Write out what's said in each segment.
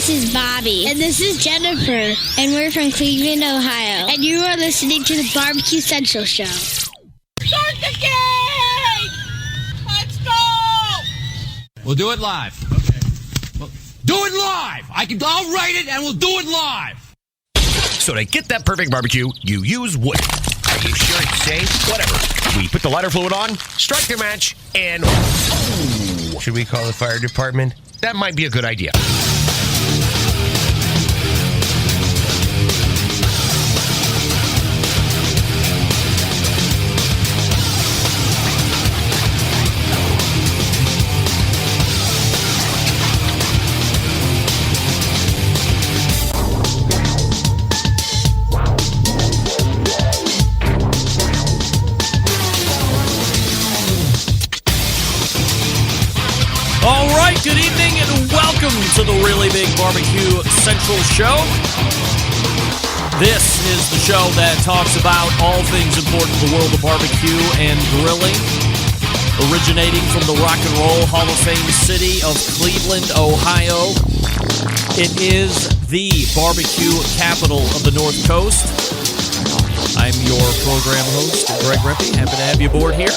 This is Bobby. And this is Jennifer. And we're from Cleveland, Ohio. And you are listening to the Barbecue Central Show. Start the game! Let's go! We'll do it live. Okay. Well, do it live! I'll write it and we'll do it live! So to get that perfect barbecue, you use wood. Are you sure it's safe? Whatever. We put the lighter fluid on, strike the match, and... Oh, should we call the fire department? That might be a good idea. All right, good evening and welcome to the Really Big Barbecue Central Show. This is the show that talks about all things important in the world of barbecue and grilling. Originating from the Rock and Roll Hall of Fame city of Cleveland, Ohio. It is the barbecue capital of the North Coast. I'm your program host, Greg Rippey. Happy to have you aboard here.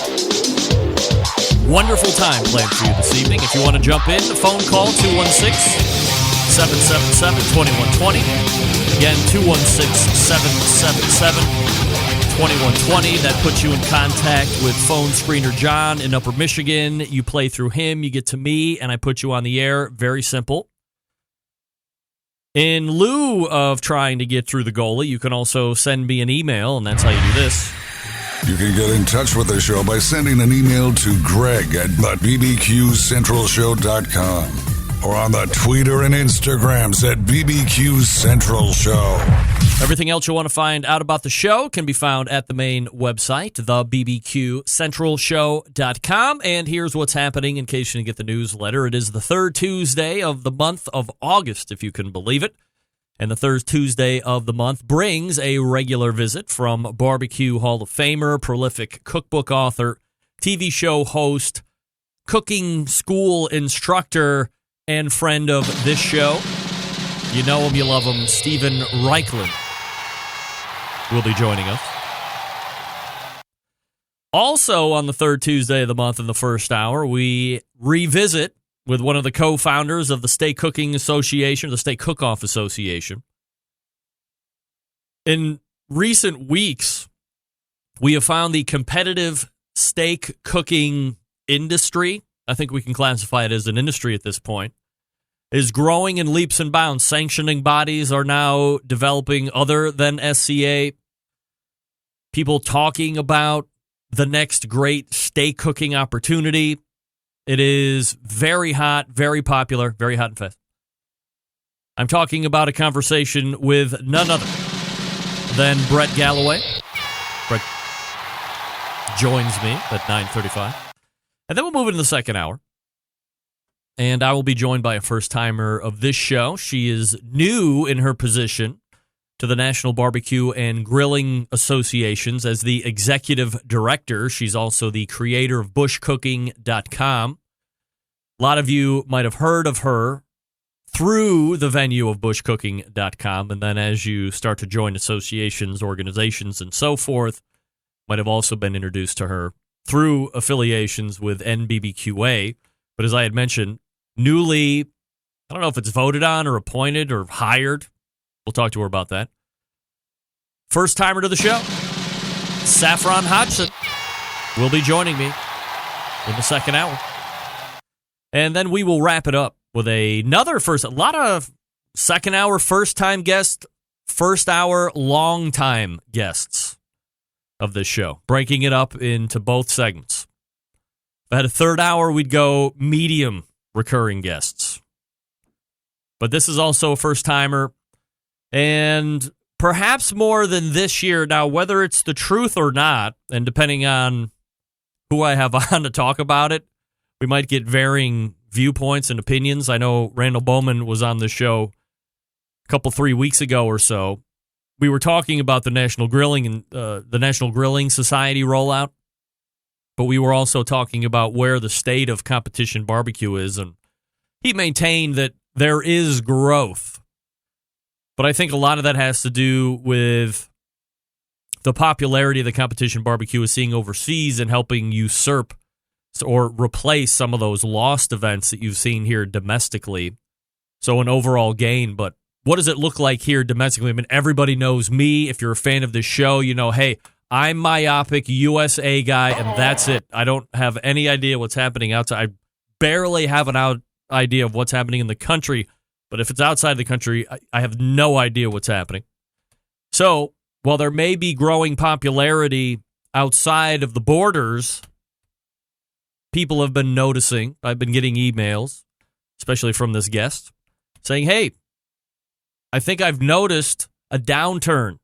Wonderful time planned for you this evening. If you want to jump in, phone call 216-777-2120. Again, 216-777-2120. That puts you in contact with phone screener John in Upper Michigan. You play through him, you get to me, and I put you on the air. Very simple. In lieu of trying to get through the goalie, you can also send me an email, and that's how you do this. You can get in touch with the show by sending an email to greg@bbqcentralshow.com or on the Twitter and Instagrams at BBQ Central Show. Everything else you want to find out about the show can be found at the main website, thebbqcentralshow.com. And here's what's happening in case you didn't get the newsletter. It is the third Tuesday of the month of August, if you can believe it. And the third Tuesday of the month brings a regular visit from Barbecue Hall of Famer, prolific cookbook author, TV show host, cooking school instructor, and friend of this show. You know him, you love him, Stephen Raichlen will be joining us. Also on the third Tuesday of the month in the first hour, we revisit with one of the co-founders of the Steak Cooking Association, the Steak Cook-Off Association. In recent weeks, we have found the competitive steak cooking industry, I think we can classify it as an industry at this point, is growing in leaps and bounds. Sanctioning bodies are now developing other than SCA. People talking about the next great steak cooking opportunity. It is very hot, very popular, very hot and fast. I'm talking about a conversation with none other than Brett Galloway. Brett joins me at 9:35. And then we'll move into the second hour. And I will be joined by a first-timer of this show. She is new in her position to the National Barbecue and Grilling Associations as the executive director. She's also the creator of bushcooking.com. A lot of you might have heard of her through the venue of bushcooking.com, and then as you start to join associations, organizations, and so forth, might have also been introduced to her through affiliations with NBBQA. But as I had mentioned, newly, I don't know if it's voted on or appointed or hired. We'll talk to her about that. First timer to the show, Saffron Hodgson, will be joining me in the second hour. And then we will wrap it up with a lot of second hour first-time guests, first hour long-time guests of this show, breaking it up into both segments. If I had a third hour, we'd go medium recurring guests. But this is also a first-timer, and perhaps more than this year. Now, whether it's the truth or not, and depending on who I have on to talk about it, we might get varying viewpoints and opinions. I know Randall Bowman was on the show a 3 weeks ago or so. We were talking about the National Grilling and the National Grilling Society rollout, but we were also talking about where the state of competition barbecue is, and he maintained that there is growth. But I think a lot of that has to do with the popularity of the competition barbecue is seeing overseas and helping usurp or replace some of those lost events that you've seen here domestically. So an overall gain. But what does it look like here domestically? I mean, everybody knows me. If you're a fan of this show, you know, hey, I'm myopic USA guy, and that's it. I don't have any idea what's happening outside. I barely have an idea of what's happening in the country. But if it's outside the country, I have no idea what's happening. So while there may be growing popularity outside of the borders, people have been noticing. I've been getting emails, especially from this guest, saying, hey, I think I've noticed a downturn,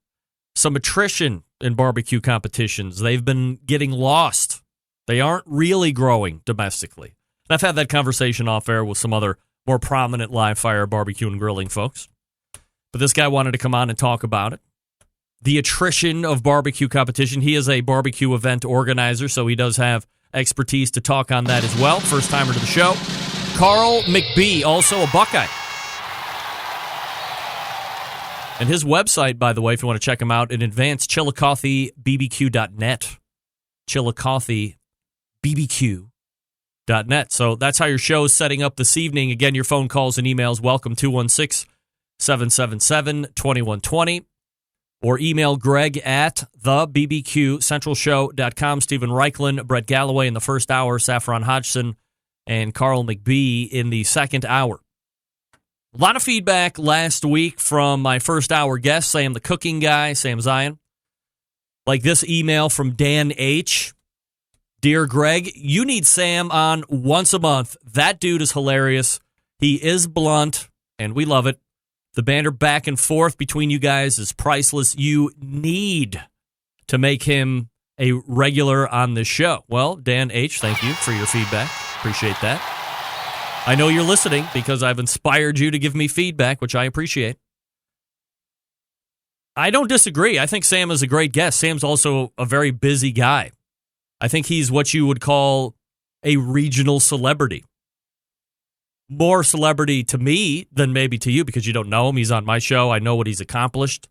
some attrition in barbecue competitions. They've been getting lost. They aren't really growing domestically. And I've had that conversation off air with some other more prominent live fire barbecue and grilling folks. But this guy wanted to come on and talk about it. The attrition of barbecue competition. He is a barbecue event organizer, so he does have expertise to talk on that as well. First timer to the show, Carl McBee, also a Buckeye. And his website, by the way, if you want to check him out in advance, chillicothebbq.net. chillicothebbq.net. So that's how your show is setting up this evening. Again, your phone calls and emails, welcome 216-777-2120. Or email Greg at thebbqcentralshow.com. Stephen Raichlen, Brett Galloway in the first hour, Saffron Hodgson, and Carl McBee in the second hour. A lot of feedback last week from my first hour guest, Sam the cooking guy, Sam Zion. Like this email from Dan H. Dear Greg, you need Sam on once a month. That dude is hilarious. He is blunt, and we love it. The banter back and forth between you guys is priceless. You need to make him a regular on this show. Well, Dan H., thank you for your feedback. Appreciate that. I know you're listening because I've inspired you to give me feedback, which I appreciate. I don't disagree. I think Sam is a great guest. Sam's also a very busy guy. I think he's what you would call a regional celebrity. More celebrity to me than maybe to you because you don't know him. He's on my show. I know what he's accomplished.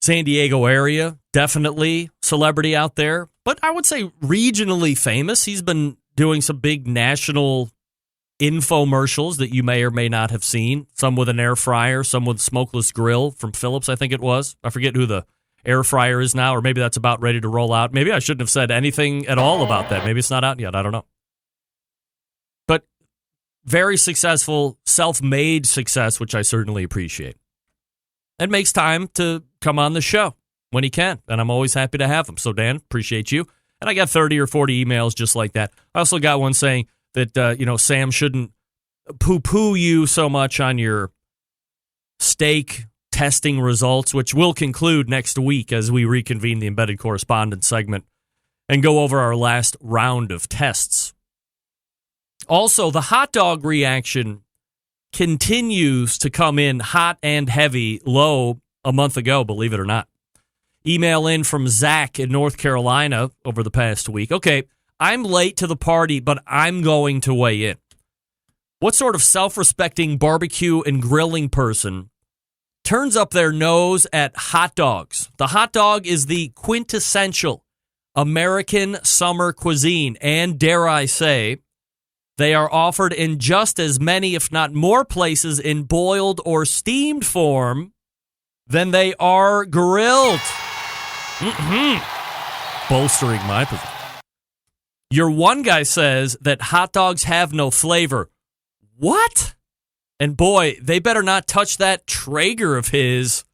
San Diego area, definitely celebrity out there. But I would say regionally famous. He's been doing some big national infomercials that you may or may not have seen. Some with an air fryer, some with smokeless grill from Phillips, I think it was. I forget who the air fryer is now, or maybe that's about ready to roll out. Maybe I shouldn't have said anything at all about that. Maybe it's not out yet. I don't know. But very successful, self-made success, which I certainly appreciate. And makes time to come on the show when he can, and I'm always happy to have him. So, Dan, appreciate you. And I got 30 or 40 emails just like that. I also got one saying that, Sam shouldn't poo-poo you so much on your steak testing results, which will conclude next week as we reconvene the Embedded Correspondence segment and go over our last round of tests. Also, the hot dog reaction continues to come in hot and heavy, low a month ago, believe it or not. Email in from Zach in North Carolina over the past week. Okay, I'm late to the party, but I'm going to weigh in. What sort of self-respecting barbecue and grilling person turns up their nose at hot dogs? The hot dog is the quintessential American summer cuisine, and dare I say, they are offered in just as many, if not more places in boiled or steamed form than they are grilled. Bolstering my position. Your one guy says that hot dogs have no flavor. What? And boy, they better not touch that Traeger of his.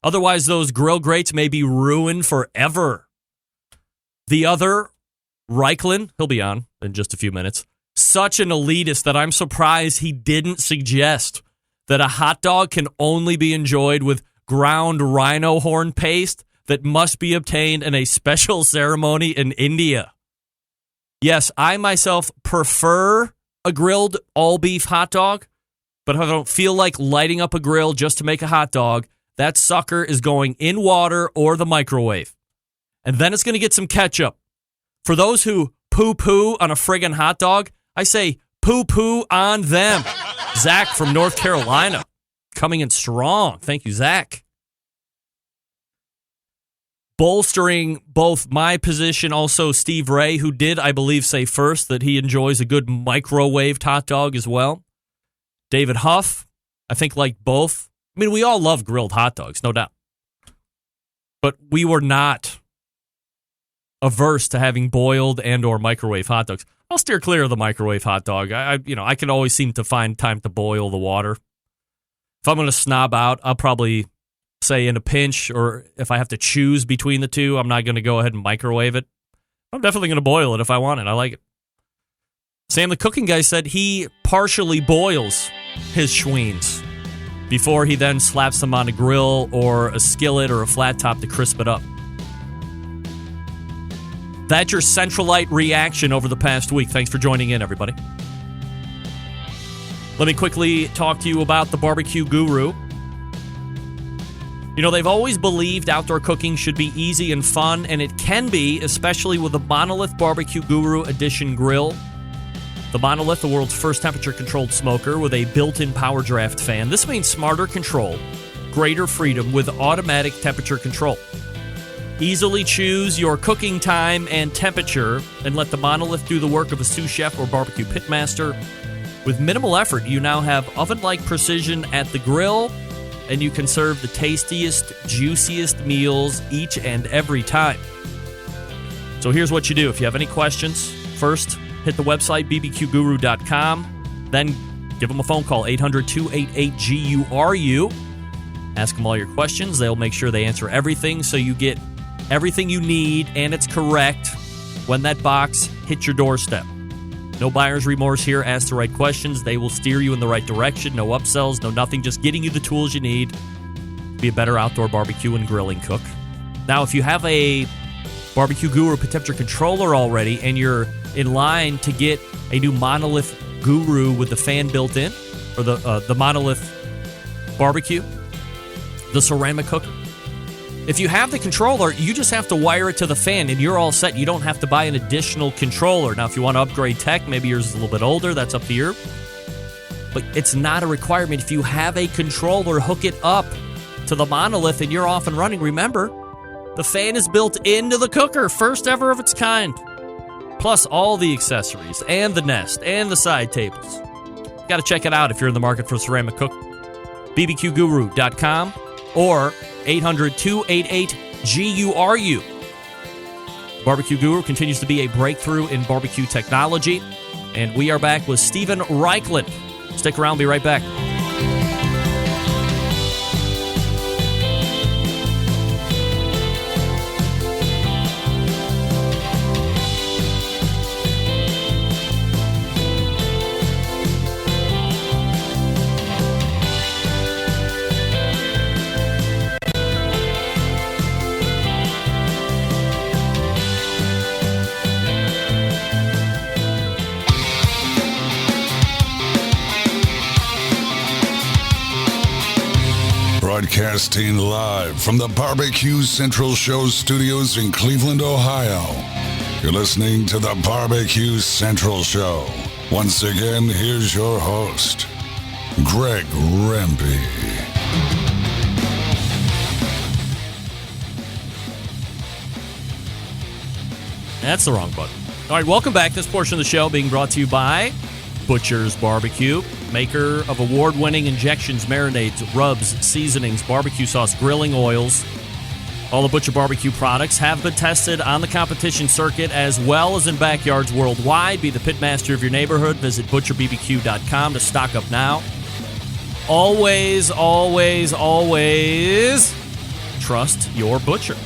Otherwise, those grill grates may be ruined forever. The other, Raichlen, he'll be on in just a few minutes. Such an elitist that I'm surprised he didn't suggest that a hot dog can only be enjoyed with ground rhino horn paste that must be obtained in a special ceremony in India. Yes, I myself prefer a grilled all-beef hot dog, but if I don't feel like lighting up a grill just to make a hot dog, that sucker is going in water or the microwave. And then it's going to get some ketchup. For those who poo-poo on a friggin' hot dog, I say poo-poo on them. Zach from North Carolina coming in strong. Thank you, Zach. Bolstering both my position, also Steve Ray, who did, I believe, say first that he enjoys a good microwaved hot dog as well. David Huff, I think, like both. I mean, we all love grilled hot dogs, no doubt. But we were not averse to having boiled and or microwave hot dogs. I'll steer clear of the microwave hot dog. I can always seem to find time to boil the water. If I'm going to snob out, I'll probably say in a pinch, or if I have to choose between the two, I'm not going to go ahead and microwave it. I'm definitely going to boil it if I want it. I like it. Sam, the cooking guy, said he partially boils his schweens before he then slaps them on a grill or a skillet or a flat top to crisp it up. That's your Centralite reaction over the past week. Thanks for joining in, everybody. Let me quickly talk to you about the Barbecue Guru. You know, they've always believed outdoor cooking should be easy and fun, and it can be, especially with the Monolith Barbecue Guru Edition grill. The Monolith, the world's first temperature-controlled smoker with a built-in power draft fan. This means smarter control, greater freedom with automatic temperature control. Easily choose your cooking time and temperature and let the Monolith do the work of a sous chef or barbecue pitmaster. With minimal effort, you now have oven-like precision at the grill, and you can serve the tastiest, juiciest meals each and every time. So here's what you do. If you have any questions, first, hit the website, bbqguru.com. Then give them a phone call, 800-288-GURU. Ask them all your questions. They'll make sure they answer everything so you get everything you need and it's correct when that box hits your doorstep. No buyer's remorse here. Ask the right questions. They will steer you in the right direction. No upsells, no nothing. Just getting you the tools you need to be a better outdoor barbecue and grilling cook. Now, if you have a Barbecue Guru temperature controller already and you're in line to get a new Monolith Guru with the fan built in, or the Monolith Barbecue, the ceramic cooker, if you have the controller, you just have to wire it to the fan and you're all set. You don't have to buy an additional controller. Now, if you want to upgrade tech, maybe yours is a little bit older, that's up to you. But it's not a requirement. If you have a controller, hook it up to the Monolith and you're off and running. Remember, the fan is built into the cooker, first ever of its kind. Plus all the accessories and the nest and the side tables. You got to check it out if you're in the market for a ceramic cooker. bbqguru.com or 800-288-GURU. Barbecue Guru continues to be a breakthrough in barbecue technology. And we are back with Stephen Raichlen. Stick around, be right back. Broadcasting live from the Barbecue Central Show studios in Cleveland, Ohio. You're listening to the Barbecue Central Show. Once again, here's your host, Greg Rempe. That's the wrong button. All right, welcome back. This portion of the show being brought to you by Butcher's Barbecue, maker of award-winning injections, marinades, rubs, seasonings, barbecue sauce, grilling oils. All the Butcher Barbecue products have been tested on the competition circuit as well as in backyards worldwide. Be the pitmaster of your neighborhood. Visit butcherbbq.com to stock up now. Always, always, always trust your butcher.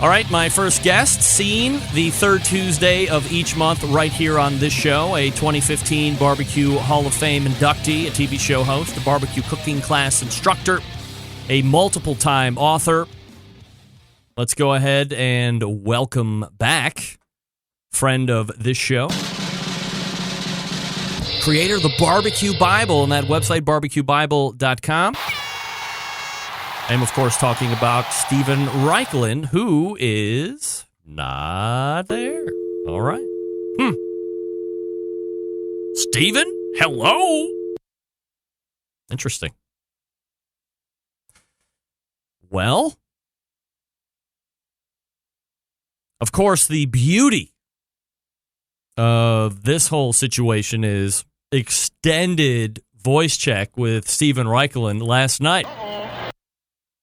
All right, my first guest, seen the third Tuesday of each month right here on this show, a 2015 Barbecue Hall of Fame inductee, a TV show host, a barbecue cooking class instructor, a multiple-time author. Let's go ahead and welcome back friend of this show, creator of the Barbecue Bible and that website, barbecuebible.com. I'm, of course, talking about Stephen Raichlen, who is not there. All right. Steven? Hello? Interesting. Well, of course, the beauty of this whole situation is extended voice check with Steven Raichlen last night.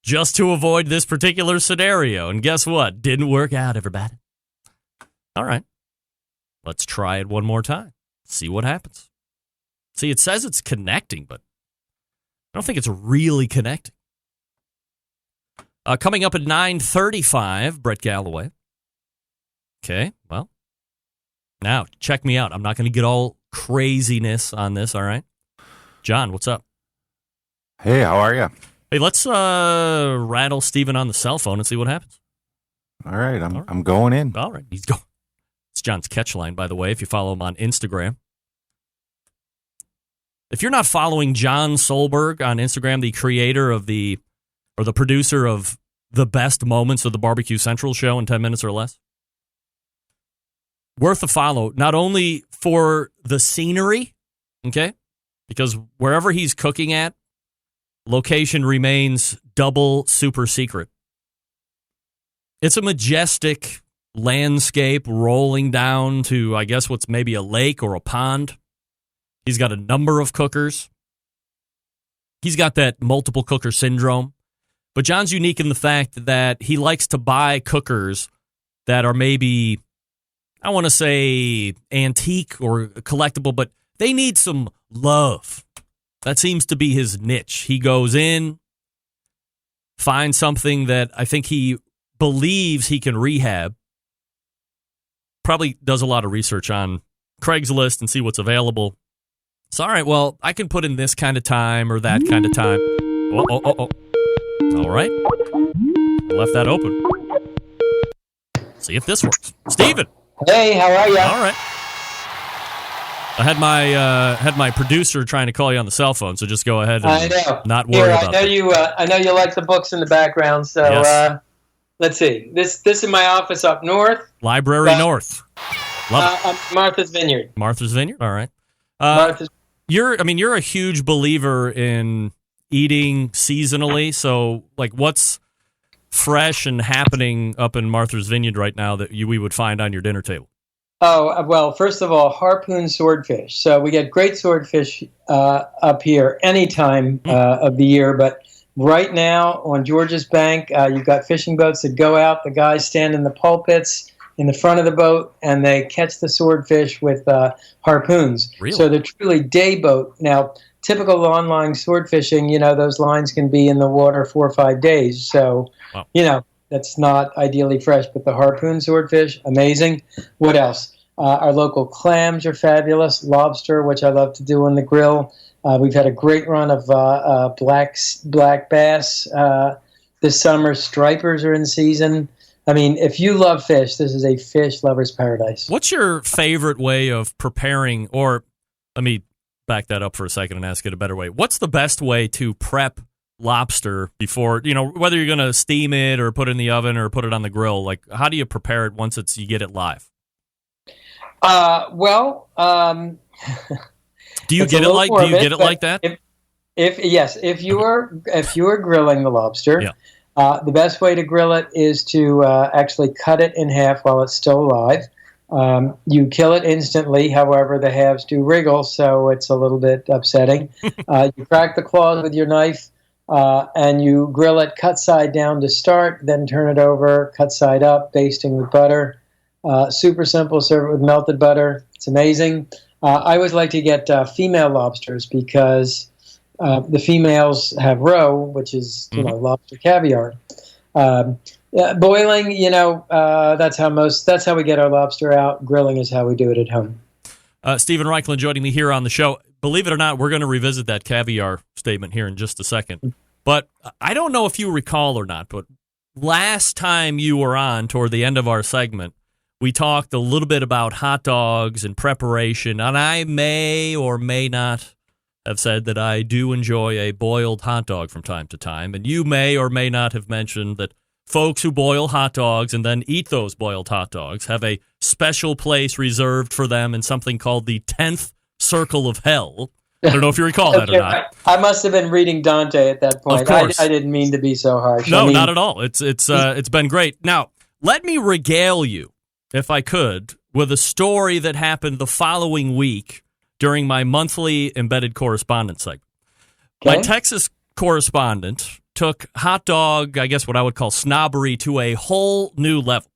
Just to avoid this particular scenario. And guess what? Didn't work out, everybody. All right. Let's try it one more time. See what happens. See, it says it's connecting, but I don't think it's really connecting. Coming up at 9:35, Brett Galloway. Okay, well, now check me out. I'm not going to get all craziness on this, all right? John, what's up? Hey, how are you? Hey, let's rattle Steven on the cell phone and see what happens. All right, I'm going in. All right, he's going. It's John's catch line, by the way, if you follow him on Instagram. If you're not following John Solberg on Instagram, the creator of the producer of the best moments of the Barbecue Central show in 10 minutes or less, worth a follow, not only for the scenery, okay, because wherever he's cooking at, location remains double super secret. It's a majestic landscape rolling down to, I guess, what's maybe a lake or a pond. He's got a number of cookers. He's got that multiple cooker syndrome. But John's unique in the fact that he likes to buy cookers that are maybe, I want to say, antique or collectible, but they need some love. That seems to be his niche. He goes in, finds something that I think he believes he can rehab, probably does a lot of research on Craigslist and see what's available. It's all right, well, I can put in this kind of time or that kind of time. Oh. All right. Left that open. See if this works. Steven. Hey, how are you? All right. I had my producer trying to call you on the cell phone, so just go ahead and not worry about it. I know you like the books in the background, so yes. Let's see. This is my office up north. Library North. Love it. Martha's Vineyard. Martha's Vineyard. All right. You're a huge believer in eating seasonally. So, like, what's fresh and happening up in Martha's Vineyard right now that we would find on your dinner table? Oh, well, first of all, harpoon swordfish. So we get great swordfish up here any time of the year. But right now on George's Bank, you've got fishing boats that go out. The guys stand in the pulpits in the front of the boat, and they catch the swordfish with harpoons. Really? So they're truly day boat. Now, typical online sword fishing, those lines can be in the water 4 or 5 days. So, wow. That's not ideally fresh. But the harpoon swordfish, amazing. What else? Our local clams are fabulous. Lobster, which I love to do on the grill. We've had a great run of black bass this summer. Stripers are in season. I mean, if you love fish, this is a fish lover's paradise. What's your favorite way of preparing, or let me back that up for a second and ask it a better way. What's the best way to prep lobster before, whether you're going to steam it or put it in the oven or put it on the grill? Like, how do you prepare it once you get it live? Do you get it like that? If you are grilling the lobster, yeah. The best way to grill it is to actually cut it in half while it's still alive. You kill it instantly. However, the halves do wriggle, so it's a little bit upsetting. You crack the claws with your knife, and you grill it cut side down to start, then turn it over, cut side up, basting with butter. Super simple. Serve it with melted butter. It's amazing. I always like to get female lobsters because the females have roe, which is lobster caviar. Boiling, that's how we get our lobster out. Grilling is how we do it at home. Steven Raichlen joining me here on the show. Believe it or not, we're going to revisit that caviar statement here in just a second. But I don't know if you recall or not, but last time you were on toward the end of our segment, we talked a little bit about hot dogs and preparation, and I may or may not have said that I do enjoy a boiled hot dog from time to time, and you may or may not have mentioned that folks who boil hot dogs and then eat those boiled hot dogs have a special place reserved for them in something called the 10th circle of hell. I don't know if you recall that or not. I must have been reading Dante at that point. Of course. I didn't mean to be so harsh. No, not at all. It's been great. Now, let me regale you, if I could, with a story that happened the following week during my monthly embedded correspondence segment. Okay. My Texas correspondent took hot dog, I guess what I would call snobbery, to a whole new level.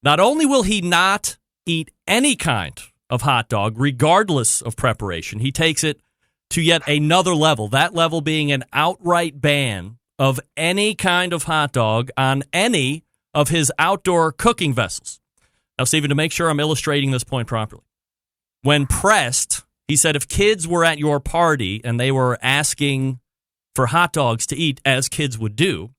Not only will he not eat any kind of hot dog, regardless of preparation, he takes it to yet another level, that level being an outright ban of any kind of hot dog on any of his outdoor cooking vessels. Now, Stephen, to make sure I'm illustrating this point properly, when pressed, he said if kids were at your party and they were asking for hot dogs to eat, as kids would do,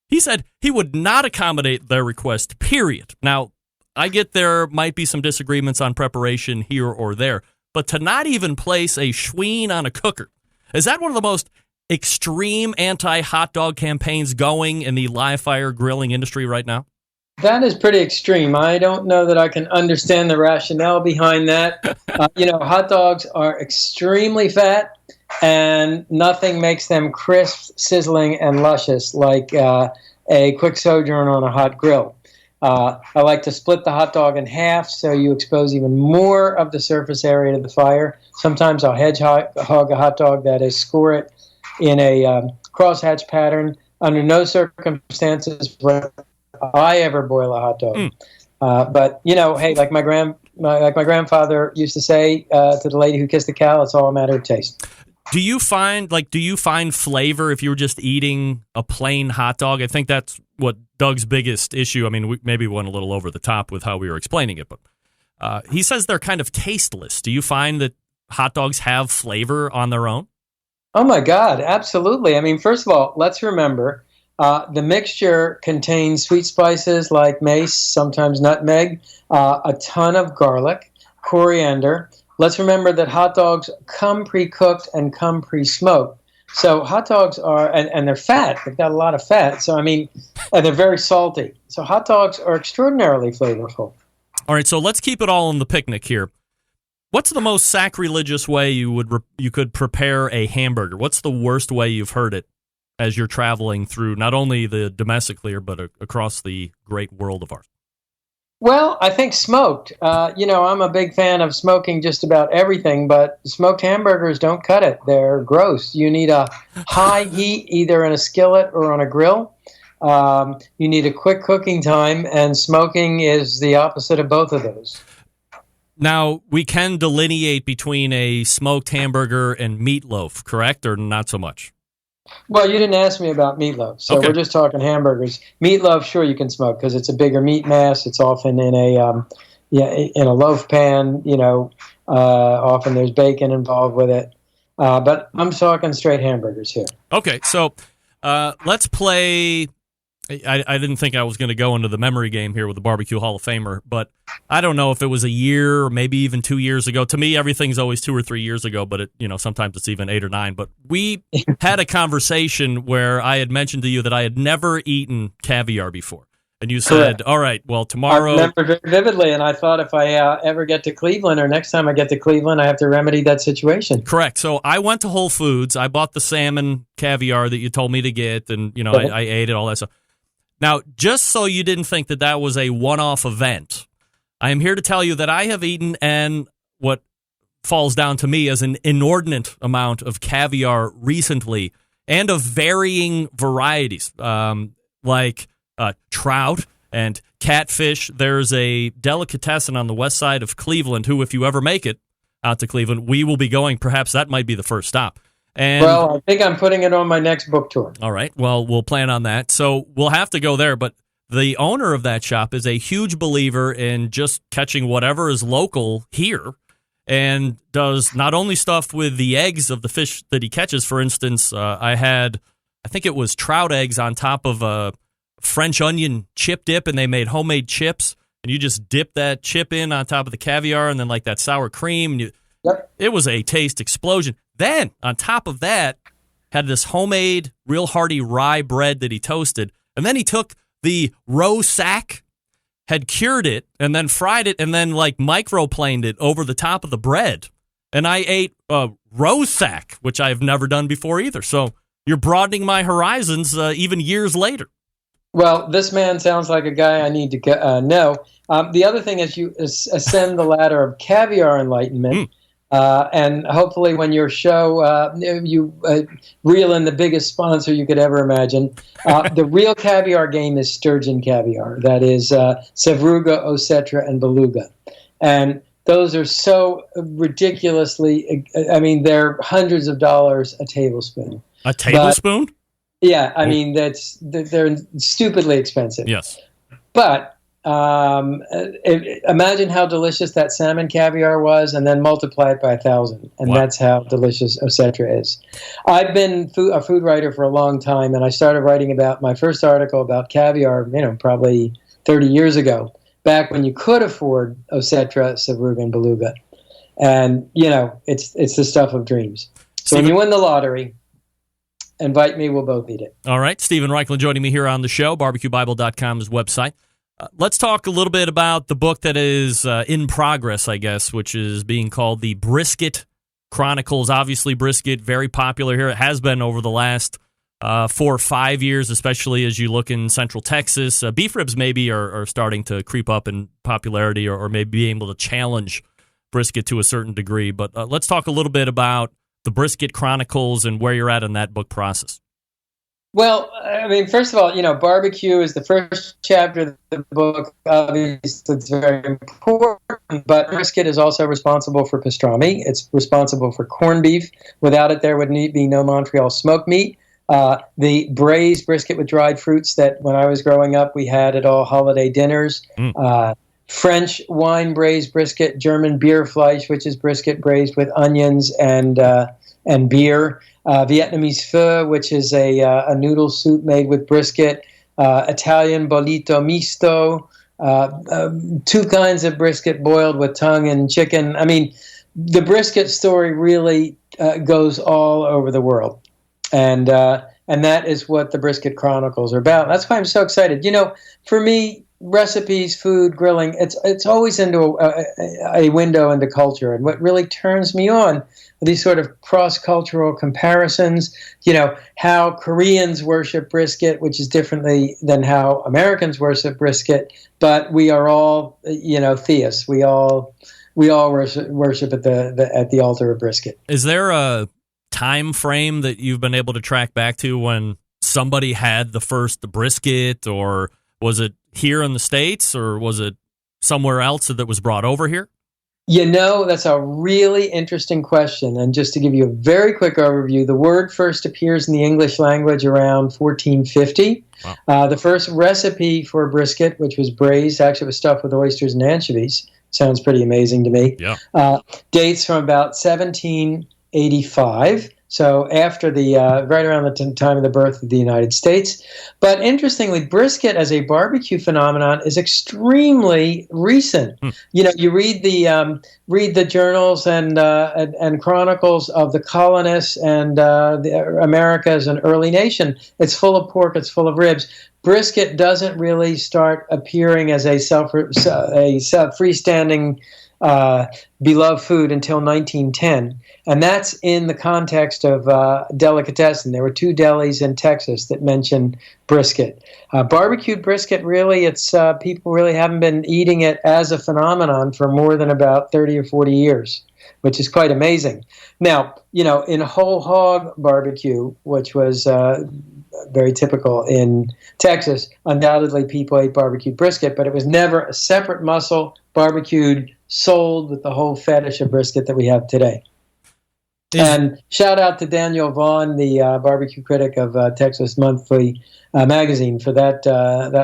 he said he would not accommodate their request, period. Now, I get there might be some disagreements on preparation here or there, but to not even place a schween on a cooker, is that one of the most extreme anti-hot dog campaigns going in the live fire grilling industry right now? That is pretty extreme. I don't know that I can understand the rationale behind that. Hot dogs are extremely fat, and nothing makes them crisp, sizzling, and luscious like a quick sojourn on a hot grill. I like to split the hot dog in half so you expose even more of the surface area to the fire. Sometimes I'll hedgehog a hot dog, that is, score it in a crosshatch pattern. Under no circumstances would I ever boil a hot dog. But, hey, like my grandfather used to say to the lady who kissed the cow, it's all a matter of taste. Do you find flavor if you were just eating a plain hot dog? I think that's what Doug's biggest issue. I mean, we maybe went a little over the top with how we were explaining it, but he says they're kind of tasteless. Do you find that hot dogs have flavor on their own? Oh, my God, absolutely. I mean, first of all, let's remember the mixture contains sweet spices like mace, sometimes nutmeg, a ton of garlic, coriander. Let's remember that hot dogs come pre-cooked and come pre-smoked. So hot dogs are, and they're fat. They've got a lot of fat. So, and they're very salty. So hot dogs are extraordinarily flavorful. All right, so let's keep it all on the picnic here. What's the most sacrilegious way you could prepare a hamburger? What's the worst way you've heard it as you're traveling through not only the domestically, but across the great world of ours? Well, I think smoked. I'm a big fan of smoking just about everything, but smoked hamburgers don't cut it. They're gross. You need a high heat, either in a skillet or on a grill. You need a quick cooking time, and smoking is the opposite of both of those. Now, we can delineate between a smoked hamburger and meatloaf, correct, or not so much? Well, you didn't ask me about meatloaf, so okay. We're just talking hamburgers. Meatloaf, sure, you can smoke because it's a bigger meat mass. It's often in a loaf pan. Often there's bacon involved with it. But I'm talking straight hamburgers here. Okay, so let's play. I didn't think I was going to go into the memory game here with the Barbecue Hall of Famer, but I don't know if it was a year or maybe even 2 years ago. To me, everything's always 2 or 3 years ago, but sometimes it's even 8 or 9. But we had a conversation where I had mentioned to you that I had never eaten caviar before. And you said, correct. All right, well, tomorrow... I remember very vividly, and I thought if I ever get to Cleveland or next time I get to Cleveland, I have to remedy that situation. Correct. So I went to Whole Foods. I bought the salmon caviar that you told me to get, and I ate it, all that stuff. Now, just so you didn't think that was a one-off event, I am here to tell you that I have eaten what falls down to me as an inordinate amount of caviar recently, and of varying varieties, like trout and catfish. There's a delicatessen on the west side of Cleveland who, if you ever make it out to Cleveland, we will be going. Perhaps that might be the first stop. Well, I think I'm putting it on my next book tour. All right. Well, we'll plan on that. So we'll have to go there. But the owner of that shop is a huge believer in just catching whatever is local here, and does not only stuff with the eggs of the fish that he catches. For instance, I think it was trout eggs on top of a French onion chip dip, and they made homemade chips. And you just dip that chip in on top of the caviar, and then like that sour cream. Yep. It was a taste explosion. Then, on top of that, had this homemade, real hearty rye bread that he toasted. And then he took the roe sack, had cured it, and then fried it, and then like microplaned it over the top of the bread. and I ate Rosac, which I've never done before either. So you're broadening my horizons even years later. Well, this man sounds like a guy I need to know. The other thing is you ascend the ladder of caviar enlightenment. And hopefully when your show, you reel in the biggest sponsor you could ever imagine. The real caviar game is sturgeon caviar. That is Sevruga, Osetra, and Beluga. And those are so ridiculously, they're hundreds of dollars a tablespoon. A tablespoon? Yeah, they're stupidly expensive. Yes. But imagine how delicious that salmon caviar was, and then multiply it by 1,000, and that's how delicious Osetra is. I've been a food writer for a long time, and I started writing about my first article about caviar, probably 30 years ago, back when you could afford Osetra, Sevruga, and Beluga, and it's the stuff of dreams. So when you win the lottery, invite me. We'll both eat it. All right, Stephen Raichlen joining me here on the show. BarbecueBible.com's website. Let's talk a little bit about the book that is in progress, I guess, which is being called the Brisket Chronicles. Obviously, brisket, very popular here. It has been over the last 4 or 5 years, especially as you look in Central Texas. Beef ribs maybe are starting to creep up in popularity or maybe be able to challenge brisket to a certain degree. But let's talk a little bit about the Brisket Chronicles and where you're at in that book process. Well, first of all, barbecue is the first chapter of the book. Obviously, it's very important, but brisket is also responsible for pastrami. It's responsible for corned beef. Without it, there would be no Montreal smoked meat. The braised brisket with dried fruits that when I was growing up, we had at all holiday dinners. French wine braised brisket, German beer fleisch, which is brisket braised with onions and beer. Vietnamese pho, which is a noodle soup made with brisket. Italian bollito misto. 2 kinds of brisket boiled with tongue and chicken. The brisket story really goes all over the world. And that is what the Brisket Chronicles are about. That's why I'm so excited. For me, recipes, food, grilling, it's always into a window into culture. And what really turns me on are these sort of cross-cultural comparisons, how Koreans worship brisket, which is differently than how Americans worship brisket, but we are all, theists. We all worship at the altar of brisket. Is there a time frame that you've been able to track back to when somebody had the first brisket, or was it here in the States, or was it somewhere else that was brought over here? That's a really interesting question. And just to give you a very quick overview, the word first appears in the English language around 1450. Wow. The first recipe for brisket, which was braised, actually was stuffed with oysters and anchovies. Sounds pretty amazing to me. Yeah. Dates from about 1785. So after right around the time of the birth of the United States. But interestingly, brisket as a barbecue phenomenon is extremely recent. You read the journals and chronicles of the colonists and America as an early nation. It's full of pork. It's full of ribs. Brisket doesn't really start appearing as a freestanding beloved food until 1910. And that's in the context of delicatessen. There were 2 delis in Texas that mention brisket. Barbecued brisket, really, it's people really haven't been eating it as a phenomenon for more than about 30 or 40 years, which is quite amazing. Now, in whole hog barbecue, which was very typical in Texas, undoubtedly people ate barbecued brisket, but it was never a separate muscle, barbecued, sold with the whole fetish of brisket that we have today. And shout out to Daniel Vaughn, the barbecue critic of Texas Monthly magazine, for that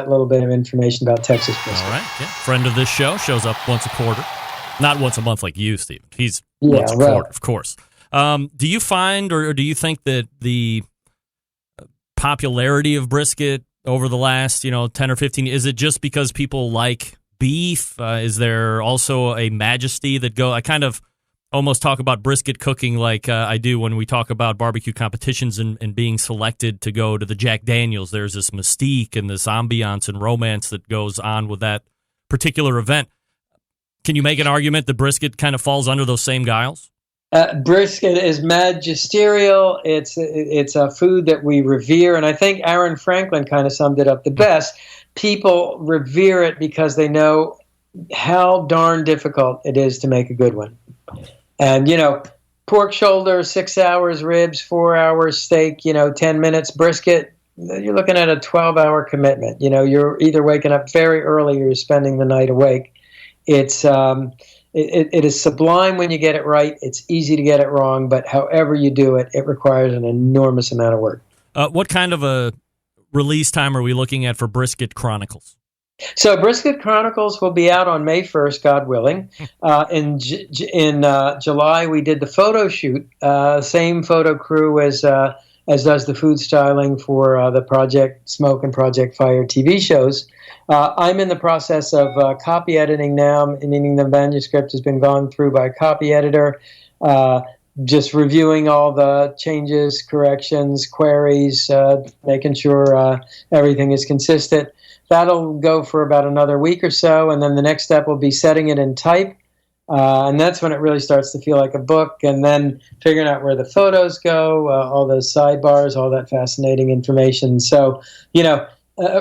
little bit of information about Texas brisket. All right, yeah. Friend of this show, shows up once a quarter. Not once a month like you, Stephen. He's once a quarter, of course. Do you find, or do you think that the popularity of brisket over the last 10 or 15, is it just because people like beef? Is there also a majesty that I kind of almost talk about brisket cooking like I do when we talk about barbecue competitions and being selected to go to the Jack Daniels. There's this mystique and this ambiance and romance that goes on with that particular event. Can you make an argument that brisket kind of falls under those same guiles? Brisket is magisterial. It's a food that we revere, and I think Aaron Franklin kind of summed it up the best. People revere it because they know how darn difficult it is to make a good one. And, pork shoulder, 6 hours, ribs, 4 hours, steak, 10 minutes, brisket, you're looking at a 12-hour commitment. You're either waking up very early or you're spending the night awake. It's it is sublime when you get it right. It's easy to get it wrong, but however you do it, it requires an enormous amount of work. What kind of a release time are we looking at for Brisket Chronicles? So Brisket Chronicles will be out on May 1st, God willing. In July, we did the photo shoot, same photo crew as does the food styling for the Project Smoke and Project Fire TV shows. I'm in the process of copy editing now, meaning the manuscript has been gone through by a copy editor, just reviewing all the changes, corrections, queries, making sure everything is consistent. That'll go for about another week or so, and then the next step will be setting it in type, and that's when it really starts to feel like a book, and then figuring out where the photos go, all those sidebars, all that fascinating information. So,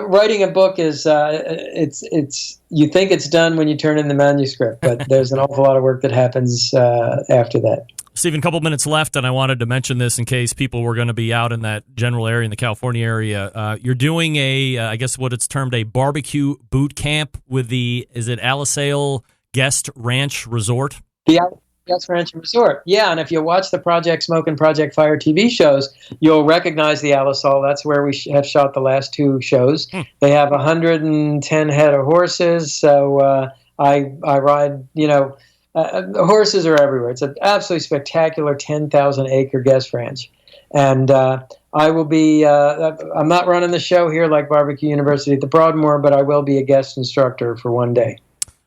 writing a book is it's you think it's done when you turn in the manuscript, but there's an awful lot of work that happens after that. Stephen, a couple minutes left, and I wanted to mention this in case people were going to be out in that general area, in the California area. You're doing I guess what it's termed a barbecue boot camp with is it Alisale Guest Ranch Resort? The Guest Ranch Resort, yeah. And if you watch the Project Smoke and Project Fire TV shows, you'll recognize the Alisale. That's where we have shot the last two shows. They have 110 head of horses, so I ride, the horses are everywhere. It's an absolutely spectacular 10,000-acre guest ranch. And I will be, I'm not running the show here like Barbecue University at the Broadmoor, but I will be a guest instructor for one day.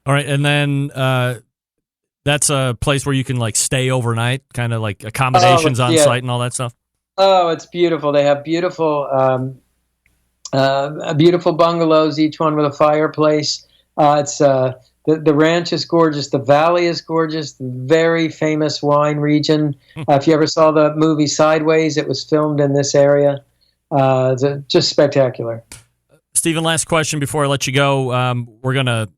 All right, and then that's a place where you can stay overnight, kind of like accommodations on site and all that stuff? Oh, it's beautiful. They have beautiful bungalows, each one with a fireplace. The ranch is gorgeous. The valley is gorgeous. Very famous wine region. If you ever saw the movie Sideways, it was filmed in this area. It's just spectacular. Stephen, last question before I let you go. We're going to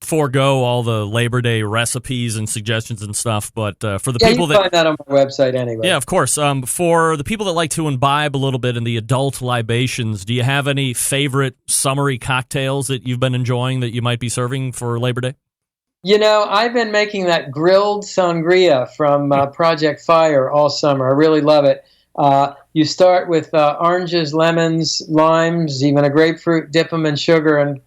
forego all the Labor Day recipes and suggestions and stuff, but for the people you can find that on my website anyway. Yeah, of course. For the people that like to imbibe a little bit in the adult libations, do you have any favorite summery cocktails that you've been enjoying that you might be serving for Labor Day? I've been making that grilled sangria from Project Fire all summer. I really love it. You start with oranges, lemons, limes, even a grapefruit, dip them in sugar, and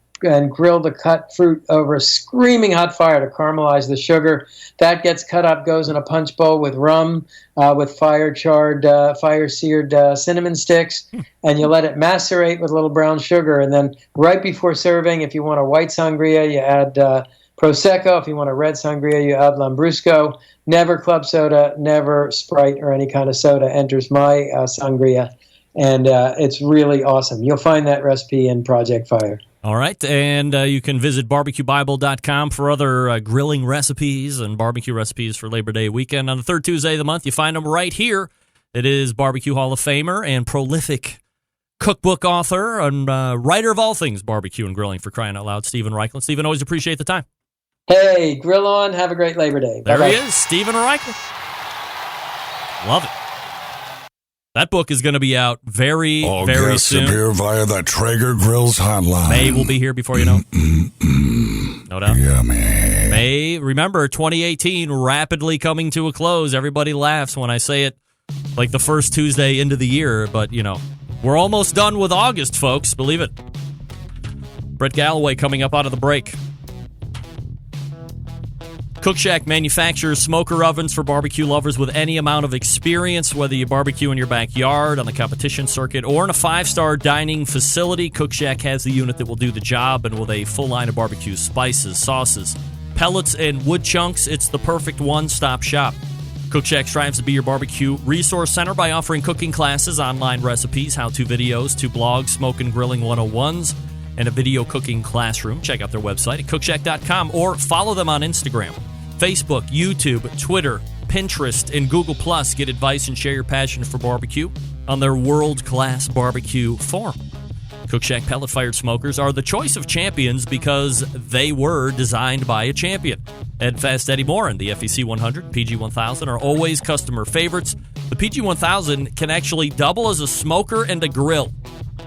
grill the cut fruit over a screaming hot fire to caramelize the sugar. That gets cut up, goes in a punch bowl with rum, with fire-seared cinnamon sticks, and you let it macerate with a little brown sugar. And then right before serving, if you want a white sangria, you add Prosecco. If you want a red sangria, you add Lambrusco. Never club soda, never Sprite or any kind of soda enters my sangria. And it's really awesome. You'll find that recipe in Project Fire. All right, and you can visit barbecuebible.com for other grilling recipes and barbecue recipes for Labor Day weekend. On the third Tuesday of the month, you find them right here. It is Barbecue Hall of Famer and prolific cookbook author and writer of all things barbecue and grilling, for crying out loud, Stephen Raichlen. Stephen, always appreciate the time. Hey, grill on. Have a great Labor Day. There Bye-bye. he is, Stephen Raichlen. Love it. That book is going to be out very soon. All guests appear via the Traeger Grills hotline. May will be here before you know. No doubt. Yummy. May, remember, 2018 rapidly coming to a close. Everybody laughs when I say it like the first Tuesday into the year, but, we're almost done with August, folks. Believe it. Brett Galloway coming up out of the break. Cook Shack manufactures smoker ovens for barbecue lovers with any amount of experience, whether you barbecue in your backyard, on the competition circuit, or in a 5-star dining facility. Cook Shack has the unit that will do the job, and with a full line of barbecue spices, sauces, pellets, and wood chunks, it's the perfect one-stop shop. Cook Shack strives to be your barbecue resource center by offering cooking classes, online recipes, how-to videos, 2 blogs, Smoke and Grilling 101s, and a video cooking classroom. Check out their website at cookshack.com or follow them on Instagram, Facebook, YouTube, Twitter, Pinterest, and Google+. Get advice and share your passion for barbecue on their world-class barbecue forum. Cook Shack pellet-fired smokers are the choice of champions because they were designed by a champion. Ed Fast Eddie Moore and the FEC 100 and PG 1000 are always customer favorites. The PG 1000 can actually double as a smoker and a grill.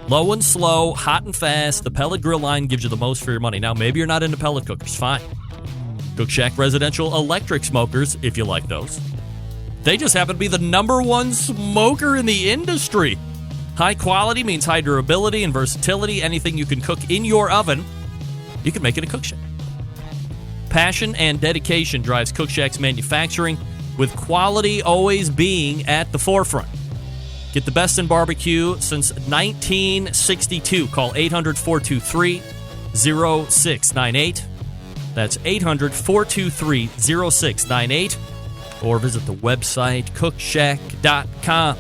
Low and slow, hot and fast, the pellet grill line gives you the most for your money. Now, maybe you're not into pellet cookers, fine. Cook Shack residential electric smokers, if you like those. They just happen to be the number one smoker in the industry. High quality means high durability and versatility. Anything you can cook in your oven, you can make it a Cook Shack. Passion and dedication drives Cook Shack's manufacturing, with quality always being at the forefront. Get the best in barbecue since 1962. Call 800-423-0698. That's 800-423-0698. Or visit the website cookshack.com.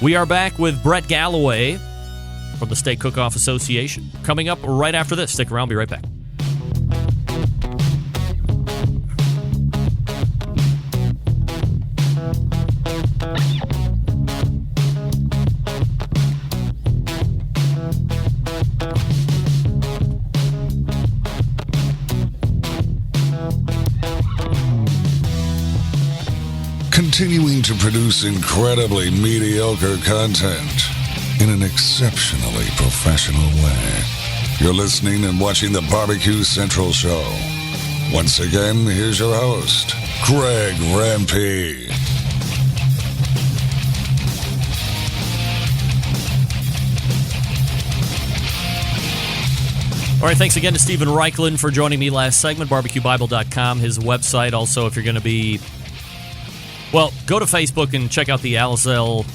We are back with Brett Galloway from the Steak Cook-Off Association. Coming up right after this. Stick around. Be right back. Continuing to produce incredibly mediocre content in an exceptionally professional way. You're listening and watching the Barbecue Central Show. Once again, here's your host, Greg Rempe. All right, thanks again to Stephen Raichlen for joining me last segment, barbecuebible.com, his website. Also, if you're going to be... Well, go to Facebook and check out the Alizell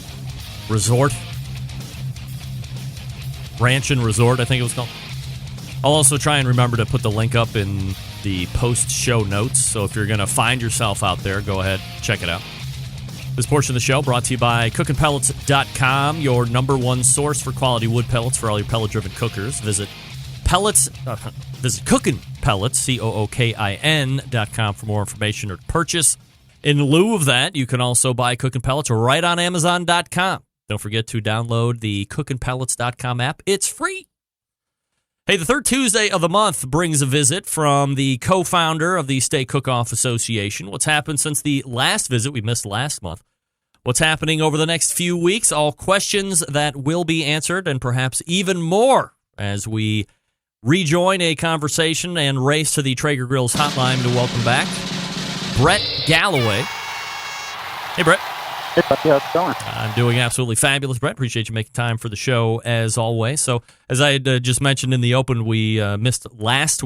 Resort. Ranch and Resort, I think it was called. I'll also try and remember to put the link up in the post-show notes. So if you're going to find yourself out there, go ahead, check it out. This portion of the show brought to you by cookinpellets.com, your number one source for quality wood pellets for all your pellet-driven cookers. Visit Cookin Pellets, COOKIN.com for more information or to purchase. In lieu of that, you can also buy Cookin' Pellets right on Amazon.com. Don't forget to download the cookinpellets.com app. It's free. Hey, the third Tuesday of the month brings a visit from the co-founder of the Steak Cook-Off Association. What's happened since the last visit we missed last month? What's happening over the next few weeks? All questions that will be answered, and perhaps even more as we rejoin a conversation and race to the Traeger Grills hotline to welcome back Brett Galloway. Hey, Brett. Hey, buddy, how's it going? I'm doing absolutely fabulous, Brett. Appreciate you making time for the show as always. So, as I had just mentioned in the open, we missed last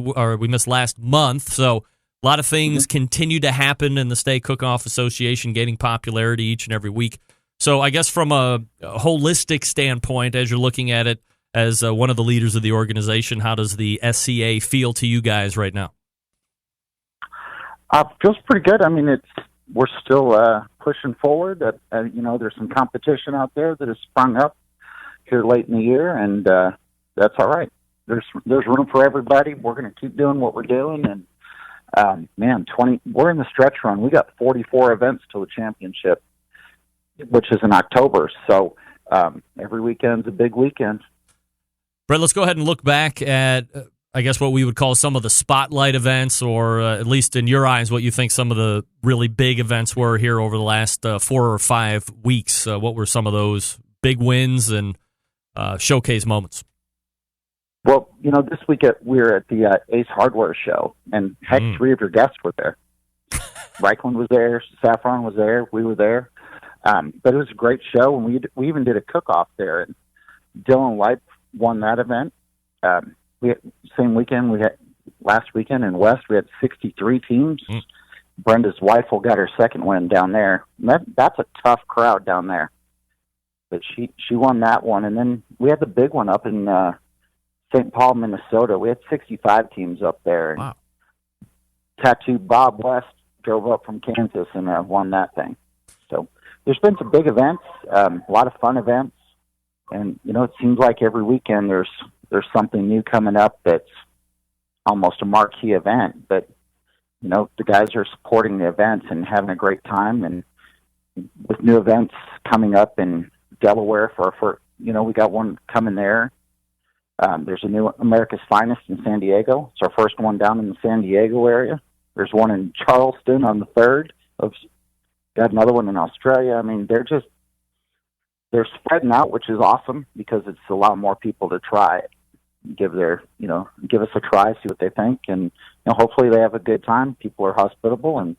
month. So, a lot of things continue to happen in the Steak Cook-Off Association, gaining popularity each and every week. So, I guess from a holistic standpoint, as you're looking at it as one of the leaders of the organization, how does the SCA feel to you guys right now? Feels pretty good. I mean, we're still pushing forward. There's some competition out there that has sprung up here late in the year, and that's all right. There's room for everybody. We're going to keep doing what we're doing, and we're in the stretch run. We got 44 events till the championship, which is in October. So every weekend's a big weekend. Brett, let's go ahead and look back at, I guess, what we would call some of the spotlight events, or at least in your eyes, what you think some of the really big events were here over the last 4 or 5 weeks. What were some of those big wins and showcase moments? Well, this week we were at the Ace Hardware show, and heck, 3 of your guests were there. Raichlen was there, Saffron was there, we were there. But it was a great show, and we even did a cook-off there. And Dylan Lipe won that event. Same weekend last weekend in West, we had 63 teams. Brenda's wife got her second win down there. That's a tough crowd down there. But she won that one. And then we had the big one up in St. Paul, Minnesota. We had 65 teams up there. Wow. Tattoo Bob West drove up from Kansas and won that thing. So there's been some big events, a lot of fun events. And, it seems like every weekend there's something new coming up that's almost a marquee event. But, you know, the guys are supporting the events and having a great time. And with new events coming up in Delaware for you know, we got one coming there. There's a new America's Finest in San Diego. It's our first one down in the San Diego area. There's one in Charleston on the 3rd. Got another one in Australia. I mean, they're spreading out, which is awesome because it's a lot more people to try it. Give us a try, see what they think, and you know, hopefully they have a good time. People are hospitable, and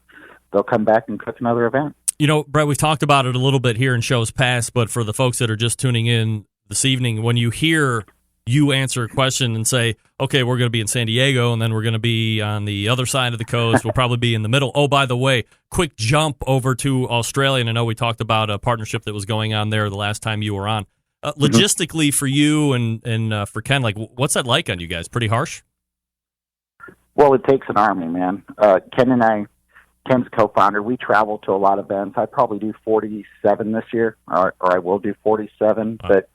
they'll come back and cook another event. You know, Brett, we've talked about it a little bit here in shows past, but for the folks that are just tuning in this evening, when you hear you answer a question and say, okay, we're going to be in San Diego, and then we're going to be on the other side of the coast. We'll probably be in the middle. Oh, by the way, quick jump over to Australia. And I know we talked about a partnership that was going on there the last time you were on. Logistically for you and for Ken, like, what's that like on you guys? Pretty harsh? Well, it takes an army, man. Ken and I, Ken's co-founder, we travel to a lot of events. I probably do 47 this year, or I will do 47, but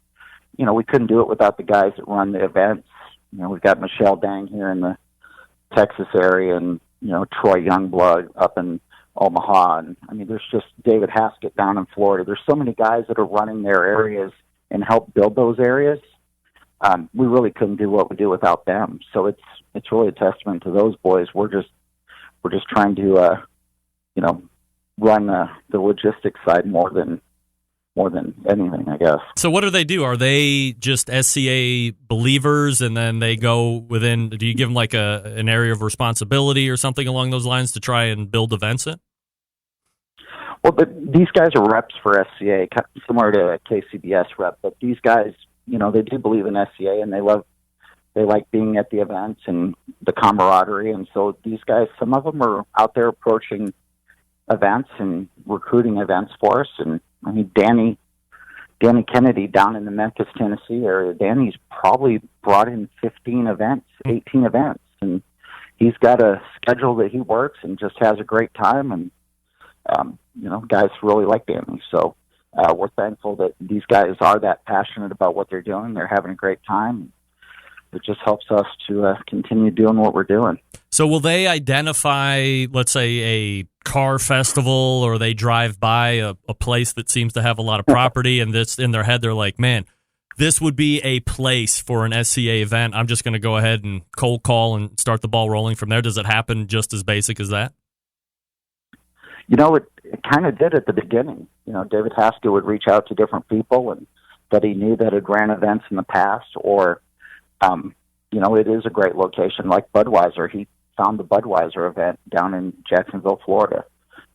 you know, we couldn't do it without the guys that run the events. You know, we've got Michelle Dang here in the Texas area, and you know, Troy Youngblood up in Omaha, and I mean, there's just David Haskett down in Florida. There's so many guys that are running their areas and help build those areas. We really couldn't do what we do without them. So it's really a testament to those boys. We're just trying to you know, run the logistics side more than anything, I guess. So what do they do? Are they just SCA believers, and then they go within? Do you give them like an area of responsibility or something along those lines to try and build events in? Well, but these guys are reps for SCA, similar to a KCBS rep. But these guys, you know, they do believe in SCA, and they like being at the events and the camaraderie. And so these guys, some of them are out there approaching events and recruiting events for us. And I mean, Danny Kennedy down in the Memphis, Tennessee area, Danny's probably brought in 18 events, and he's got a schedule that he works and just has a great time. And you know, guys really like Danny, so we're thankful that these guys are that passionate about what they're doing. They're having a great time. It just helps us to continue doing what we're doing. So will they identify, let's say, a car festival, or they drive by a place that seems to have a lot of property, and this in their head they're like, man, this would be a place for an SCA event. I'm just going to go ahead and cold call and start the ball rolling from there. Does it happen just as basic as that? You know, it kind of did at the beginning. You know, David Haskell would reach out to different people and that he knew that had ran events in the past, or, you know, it is a great location. Like Budweiser, he found the Budweiser event down in Jacksonville, Florida.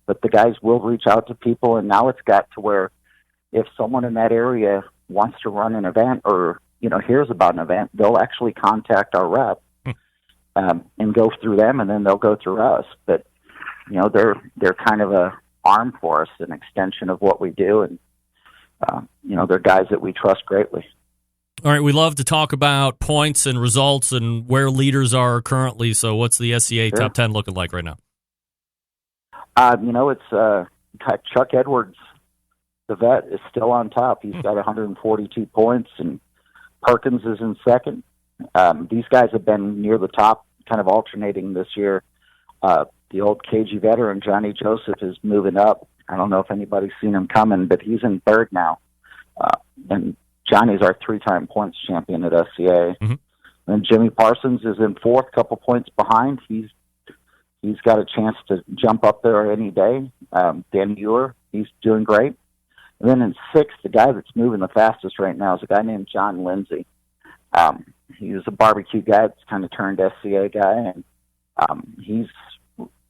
But the guys will reach out to people, and now it's got to where if someone in that area wants to run an event or, you know, hears about an event, they'll actually contact our rep and go through them, and then they'll go through us. But you know, they're kind of a arm for us, an extension of what we do, and you know, they're guys that we trust greatly. All right, we love to talk about points and results and where leaders are currently. So, what's the SCA top 10 looking like right now? You know, it's Chuck Edwards, the vet, is still on top. He's got 142 points, and Perkins is in second. These guys have been near the top, kind of alternating this year. The old KG veteran, Johnny Joseph, is moving up. I don't know if anybody's seen him coming, but he's in third now. And Johnny's our 3-time points champion at SCA. Mm-hmm. And Jimmy Parsons is in fourth, couple points behind. He's got a chance to jump up there any day. Dan Ewer, he's doing great. And then in sixth, the guy that's moving the fastest right now is a guy named John Lindsay. He's a barbecue guy that's kind of turned SCA guy, and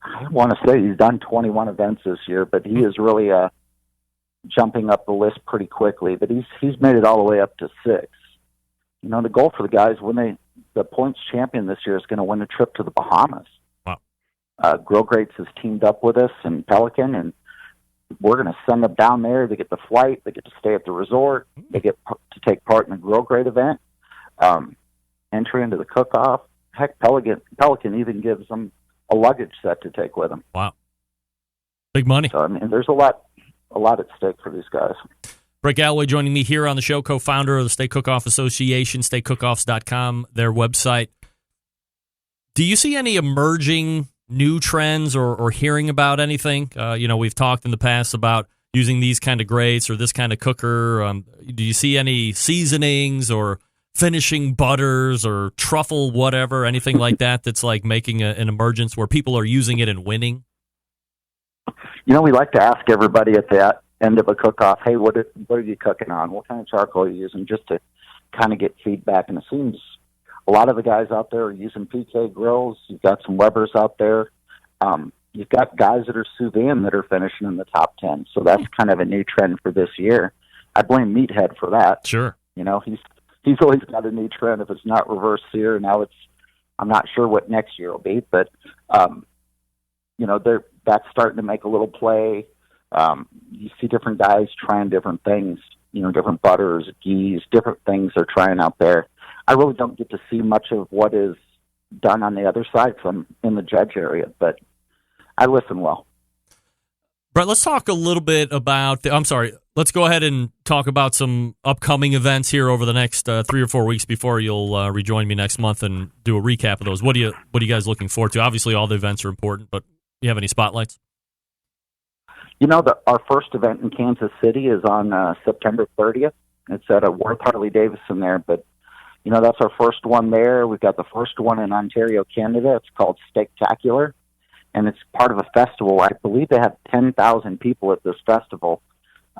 I want to say he's done 21 events this year, but he is really jumping up the list pretty quickly. But he's made it all the way up to 6. You know, the goal for the guys, the points champion this year, is going to win a trip to the Bahamas. Wow. Grill Greats has teamed up with us in Pelican, and we're going to send them down there. They get the flight, they get to stay at the resort, they get to take part in the Grill Great event, entry into the cook-off. Heck, Pelican even gives them a luggage set to take with them. Wow. Big money. So, I mean, there's a lot at stake for these guys. Brett Galloway joining me here on the show, co-founder of the State Cook-Off Association, statecookoffs.com, their website. Do you see any emerging new trends or hearing about anything? We've talked in the past about using these kind of grates or this kind of cooker. Do you see any seasonings or finishing butters or truffle, whatever, anything like that that's like making an emergence where people are using it and winning? We like to ask everybody at the end of a cook-off, hey, what are you cooking on? What kind of charcoal are you using? Just to kind of get feedback. And it seems a lot of the guys out there are using PK grills. You've got some Webers out there. You've got guys that are sous vide that are finishing in the top 10. So that's kind of a new trend for this year. I blame Meathead for that. Sure. He's always got a new trend. If it's not reverse sear, now I'm not sure what next year will be, but that's starting to make a little play. You see different guys trying different things, different butters, ghees, different things they're trying out there. I really don't get to see much of what is done on the other side because I'm in the judge area, but I listen well. Brett, let's talk a little bit about let's go ahead and talk about some upcoming events here over the next 3 or 4 weeks before you'll rejoin me next month and do a recap of those. What are you guys looking forward to? Obviously, all the events are important, but do you have any spotlights? Our first event in Kansas City is on September 30th. It's at a Worth Harley-Davidson there, but that's our first one there. We've got the first one in Ontario, Canada. It's called Steaktacular, and it's part of a festival. I believe they have 10,000 people at this festival.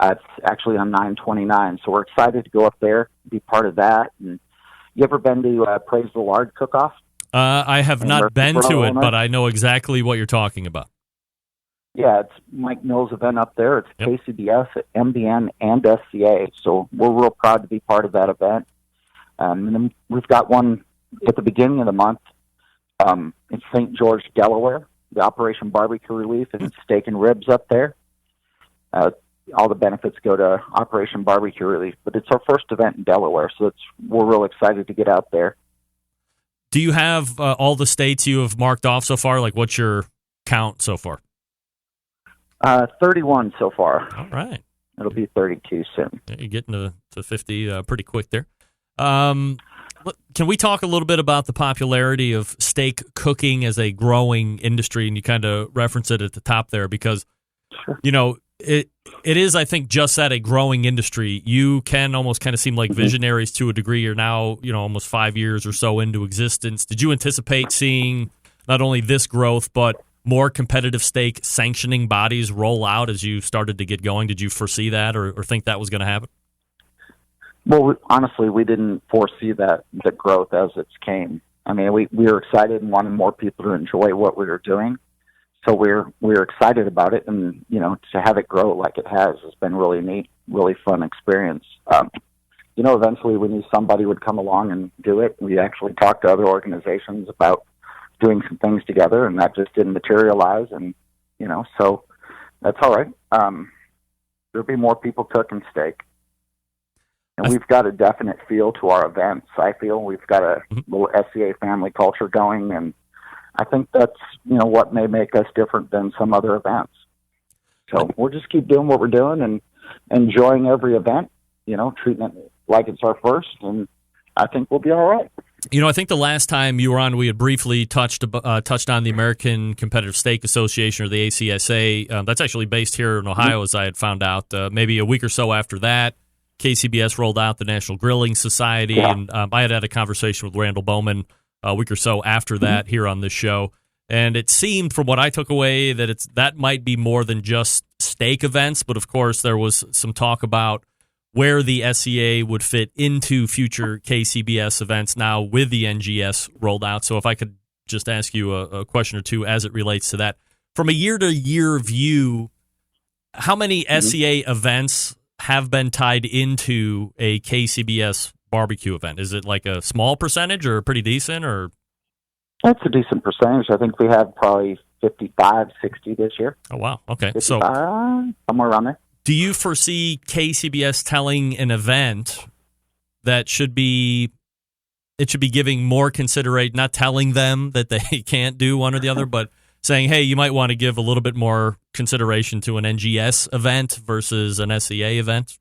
It's actually on 9/29, so we're excited to go up there, be part of that. And you ever been to Praise the Lard Cook-Off? I have not been to it, but I know exactly what you're talking about. Yeah, it's Mike Mills' event up there. It's KCBS, MBN, and SCA, so we're real proud to be part of that event. And then we've got one at the beginning of the month in St. George, Delaware, the Operation Barbecue Relief, and steak and ribs up there. All the benefits go to Operation Barbecue Relief, but it's our first event in Delaware, so we're real excited to get out there. Do you have all the states you have marked off so far? Like, what's your count so far? 31 so far. All right. It'll be 32 soon. Yeah, you're getting to 50 pretty quick there. Can we talk a little bit about the popularity of steak cooking as a growing industry? And you kind of reference it at the top there because, sure. It is, I think, just that, a growing industry. You can almost kind of seem like visionaries to a degree. You're now, almost 5 years or so into existence. Did you anticipate seeing not only this growth, but more competitive steak sanctioning bodies roll out as you started to get going? Did you foresee that or think that was going to happen? Well, honestly, we didn't foresee the growth as it came. I mean, we were excited and wanted more people to enjoy what we were doing. So we're excited about it, and to have it grow like it has been really neat, really fun experience. Eventually we knew somebody would come along and do it. We actually talked to other organizations about doing some things together, and that just didn't materialize. And so that's all right. There'll be more people cooking steak, and we've got a definite feel to our events. I feel we've got a little SCA family culture going, and I think that's, what may make us different than some other events. So we'll just keep doing what we're doing and enjoying every event, treating it like it's our first, and I think we'll be all right. I think the last time you were on, we had briefly touched on the American Competitive Steak Association, or the ACSA. That's actually based here in Ohio, as I had found out. Maybe a week or so after that, KCBS rolled out the National Grilling Society, and I had a conversation with Randall Bowman a week or so after that here on this show. And it seemed, from what I took away, that that might be more than just steak events. But of course, there was some talk about where the SCA would fit into future KCBS events now with the NGS rolled out. So if I could just ask you a question or two as it relates to that. From a year-to-year view, how many SCA events have been tied into a KCBS barbecue event? Is it like a small percentage or pretty decent? Or that's a decent percentage. I think we have probably 55, 60 this year. Oh, wow. Okay. 55, so somewhere around there. Do you foresee KCBS telling an event that it should be giving more consideration, not telling them that they can't do one or the other, but saying, hey, you might want to give a little bit more consideration to an NGS event versus an SCA event?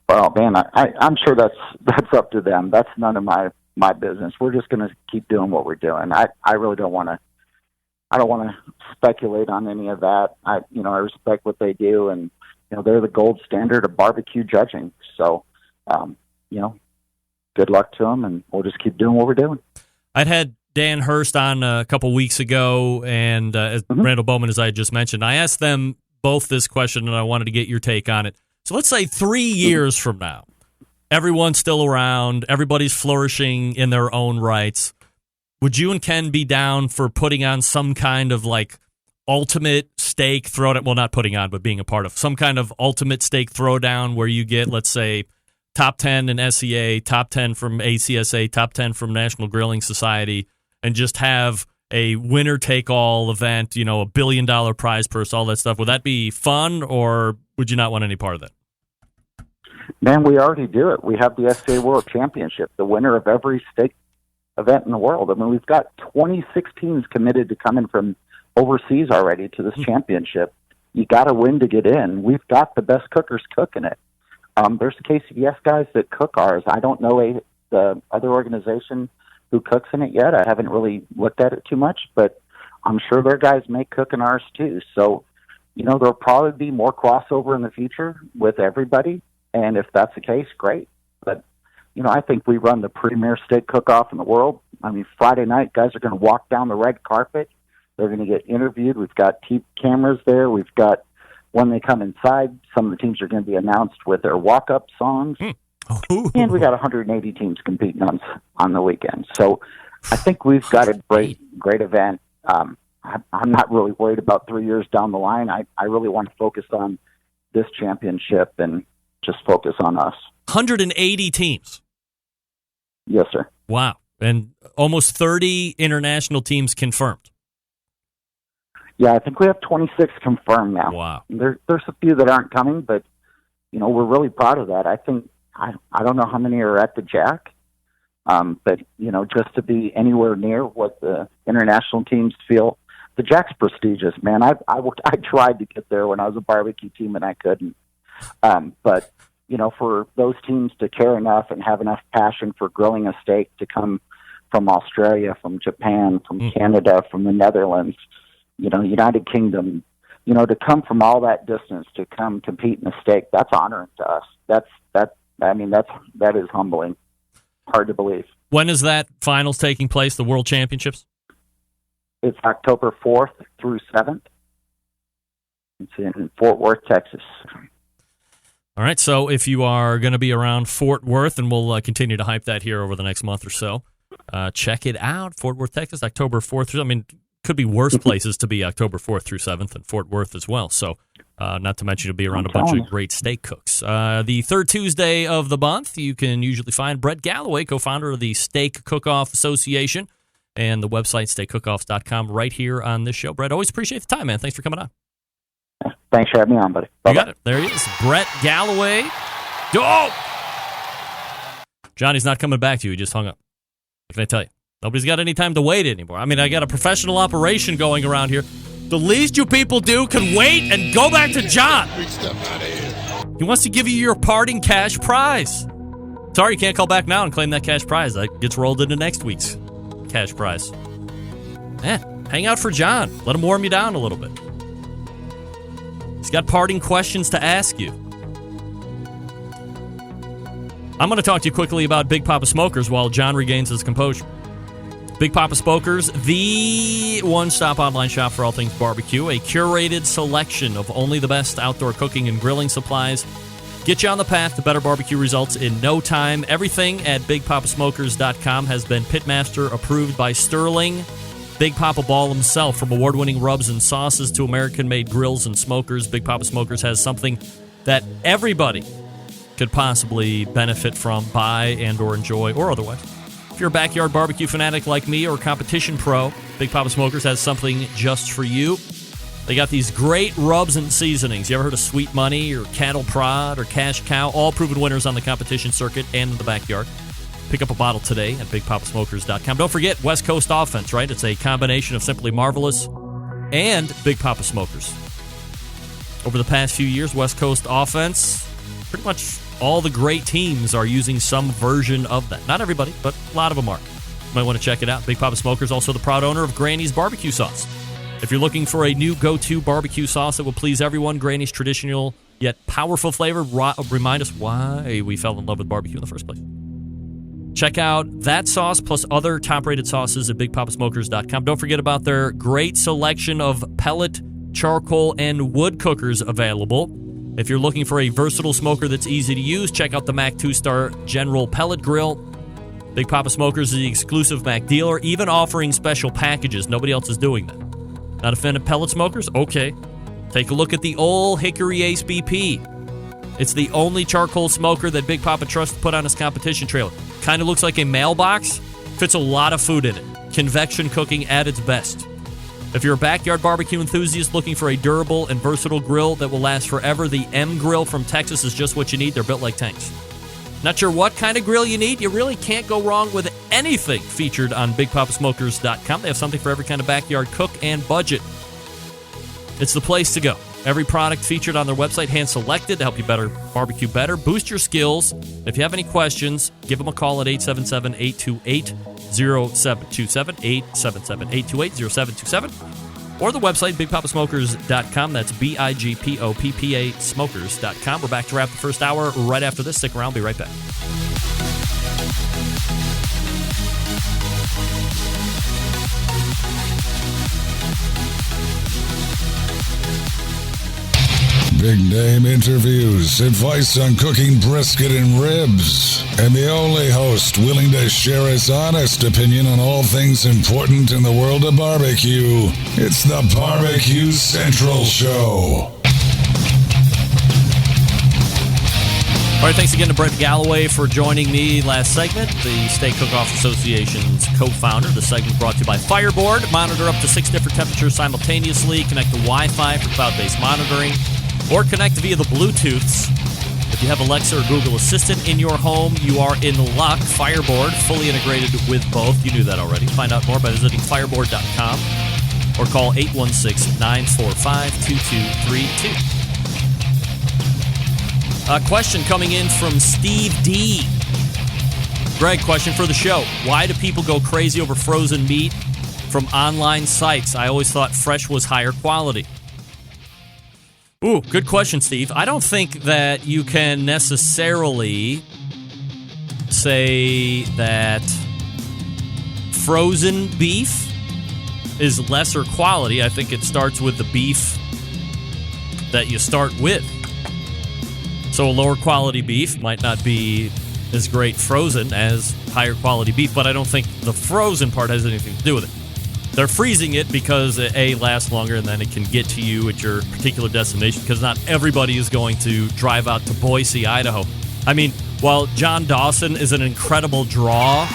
Well, man, I'm sure that's up to them. That's none of my my business. We're just going to keep doing what we're doing. I really don't want to. I don't want to speculate on any of that. I respect what they do, and they're the gold standard of barbecue judging. So, good luck to them, and we'll just keep doing what we're doing. I'd had Dan Hurst on a couple weeks ago, and as Randall Bowman, as I just mentioned, I asked them both this question, and I wanted to get your take on it. So let's say 3 years from now, everyone's still around, everybody's flourishing in their own rights. Would you and Ken be down for putting on some kind of like ultimate steak throwdown? Well, not putting on, but being a part of some kind of ultimate steak throwdown where you get, let's say, top 10 in SEA, top 10 from ACSA, top 10 from National Grilling Society, and just have a winner-take-all event, $1 billion prize purse, all that stuff. Would that be fun, or would you not want any part of that? Man, we already do it. We have the SCA World Championship, the winner of every steak event in the world. I mean, we've got 26 teams committed to coming from overseas already to this championship. You got to win to get in. We've got the best cookers cooking it. There's the KCBS guys that cook ours. I don't know the other organization who cooks in it yet. I haven't really looked at it too much, but I'm sure their guys make cooking ours too. So, there'll probably be more crossover in the future with everybody. And if that's the case, great. But, I think we run the premier steak cook-off in the world. I mean, Friday night, guys are going to walk down the red carpet. They're going to get interviewed. We've got cameras there. We've got, when they come inside, some of the teams are going to be announced with their walk-up songs. And we got 180 teams competing on the weekend. So I think we've got a great event. I'm not really worried about 3 years down the line. I really want to focus on this championship and just focus on us. 180 teams. Yes, sir. Wow. And almost 30 international teams confirmed. Yeah, I think we have 26 confirmed now. Wow. There's a few that aren't coming, but, we're really proud of that. I think, I don't know how many are at the Jack, but, just to be anywhere near what the international teams feel. The Jack's prestigious, man. I tried to get there when I was a barbecue team, and I couldn't. But, for those teams to care enough and have enough passion for grilling a steak to come from Australia, from Japan, from Canada, from the Netherlands, United Kingdom, to come from all that distance to come compete in a steak, that's honoring to us. That is humbling. Hard to believe. When is that finals taking place, the World Championships? It's October 4th through 7th. It's in Fort Worth, Texas. All right, so if you are going to be around Fort Worth, and we'll continue to hype that here over the next month or so, check it out. Fort Worth, Texas, October 4th through, could be worse places to be October 4th through 7th and Fort Worth as well. So not to mention you'll be around a bunch of great steak cooks. The third Tuesday of the month, you can usually find Brett Galloway, co-founder of the Steak Cook-Off Association, and the website steakcookoffs.com right here on this show. Brett, always appreciate the time, man. Thanks for coming on. Thanks for having me on, buddy. Bye-bye. You got it. There he is. Brett Galloway. Johnny's not coming back to you. He just hung up. What can I tell you? Nobody's got any time to wait anymore. I got a professional operation going around here. The least you people do can wait and go back to John. He wants to give you your parting cash prize. Sorry, you can't call back now and claim that cash prize. That gets rolled into next week's cash prize. Hang out for John. Let him warm you down a little bit. He's got parting questions to ask you. I'm going to talk to you quickly about Big Papa Smokers while John regains his composure. Big Papa Smokers, the one-stop online shop for all things barbecue. A curated selection of only the best outdoor cooking and grilling supplies. Get you on the path to better barbecue results in no time. Everything at BigPapaSmokers.com has been Pitmaster approved by Sterling. Big Papa Ball himself, from award-winning rubs and sauces to American-made grills and smokers, Big Papa Smokers has something that everybody could possibly benefit from, buy, and or enjoy, or otherwise. If you're a backyard barbecue fanatic like me or competition pro, Big Papa Smokers has something just for you. They got these great rubs and seasonings. You ever heard of Sweet Money or Cattle Prod or Cash Cow? All proven winners on the competition circuit and in the backyard. Pick up a bottle today at BigPapaSmokers.com. Don't forget West Coast Offense, right? It's a combination of Simply Marvelous and Big Papa Smokers. Over the past few years, West Coast Offense pretty much All the great teams are using some version of that. Not everybody, but a lot of them are. You might want to check it out. Big Papa Smoker is also the proud owner of Granny's Barbecue Sauce. If you're looking for a new go-to barbecue sauce that will please everyone, Granny's traditional yet powerful flavor, remind us why we fell in love with barbecue in the first place. Check out that sauce plus other top-rated sauces at BigPapaSmokers.com. Don't forget about their great selection of pellet, charcoal, and wood cookers available. If you're looking for a versatile smoker that's easy to use, check out the Mac 2-Star General Pellet Grill. Big Papa Smokers is the exclusive Mac dealer, even offering special packages. Nobody else is doing that. Not a fan of pellet smokers? Okay. Take a look at the old Hickory Ace BP. It's the only charcoal smoker that Big Papa trusts to put on his competition trailer. Kind of looks like a mailbox. Fits a lot of food in it. Convection cooking at its best. If you're a backyard barbecue enthusiast looking for a durable and versatile grill that will last forever, the M Grill from Texas is just what you need. They're built like tanks. Not sure what kind of grill you need? You really can't go wrong with anything featured on BigPapaSmokers.com. They have something for every kind of backyard cook and budget. It's the place to go. Every product featured on their website, hand-selected to help you barbecue better. Boost your skills. If you have any questions, give them a call at 877-828-0727, 877-828-0727, or the website, BigPapaSmokers.com. That's BIGPOPPA Smokers.com. We're back to wrap the first hour right after this. Stick around. Be right back. Big name interviews, advice on cooking brisket and ribs, and the only host willing to share his honest opinion on all things important in the world of barbecue. It's the Barbecue Central Show. All right, thanks again to Brett Galloway for joining me last segment, the Steak Cook-Off Association's co-founder. The segment brought to you by Fireboard. Monitor up to 6 different temperatures simultaneously. Connect to Wi-Fi for cloud-based monitoring, or connect via the Bluetooths. If you have Alexa or Google Assistant in your home, you are in luck. Fireboard, fully integrated with both. You knew that already. Find out more by visiting fireboard.com or call 816-945-2232. A question coming in from Steve D. Greg, question for the show. Why do people go crazy over frozen meat from online sites? I always thought fresh was higher quality. Ooh, good question, Steve. I don't think that you can necessarily say that frozen beef is lesser quality. I think it starts with the beef that you start with. So a lower quality beef might not be as great frozen as higher quality beef, but I don't think the frozen part has anything to do with it. They're freezing it because it, A, lasts longer, and then it can get to you at your particular destination, because not everybody is going to drive out to Boise, Idaho. I mean, while John Dawson is an incredible draw,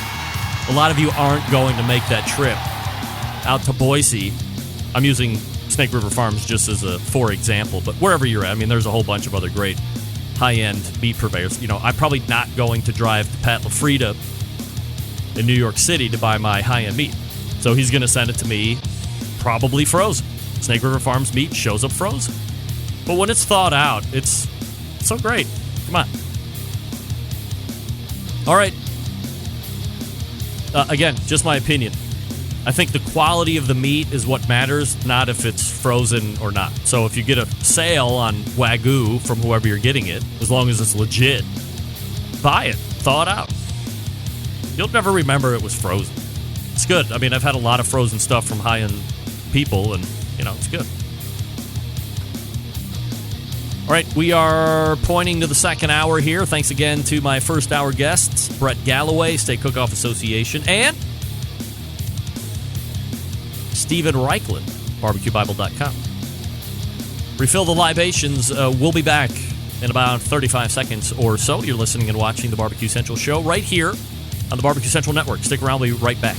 a lot of you aren't going to make that trip out to Boise. I'm using Snake River Farms just as a for example, but wherever you're at, I mean, there's a whole bunch of other great high-end meat purveyors. You know, I'm probably not going to drive to Pat LaFrida in New York City to buy my high-end meat. So he's going to send it to me probably frozen. Snake River Farms meat shows up frozen. But when it's thawed out, it's so great. Come on. All right. Again, just my opinion. I think the quality of the meat is what matters, not if it's frozen or not. So if you get a sale on Wagyu from whoever you're getting it, as long as it's legit, buy it. Thaw it out. You'll never remember it was frozen. It's good. I mean, I've had a lot of frozen stuff from high-end people, and, you know, it's good. All right, we are pointing to the second hour here. Thanks again to my first hour guests, Brett Galloway, Steak Cook-Off Association, and Stephen Raichlen, BarbecueBible.com. Refill the libations. We'll be back in about 35 seconds or so. You're listening and watching the Barbecue Central Show right here on the Barbecue Central Network. Stick around. We'll be right back.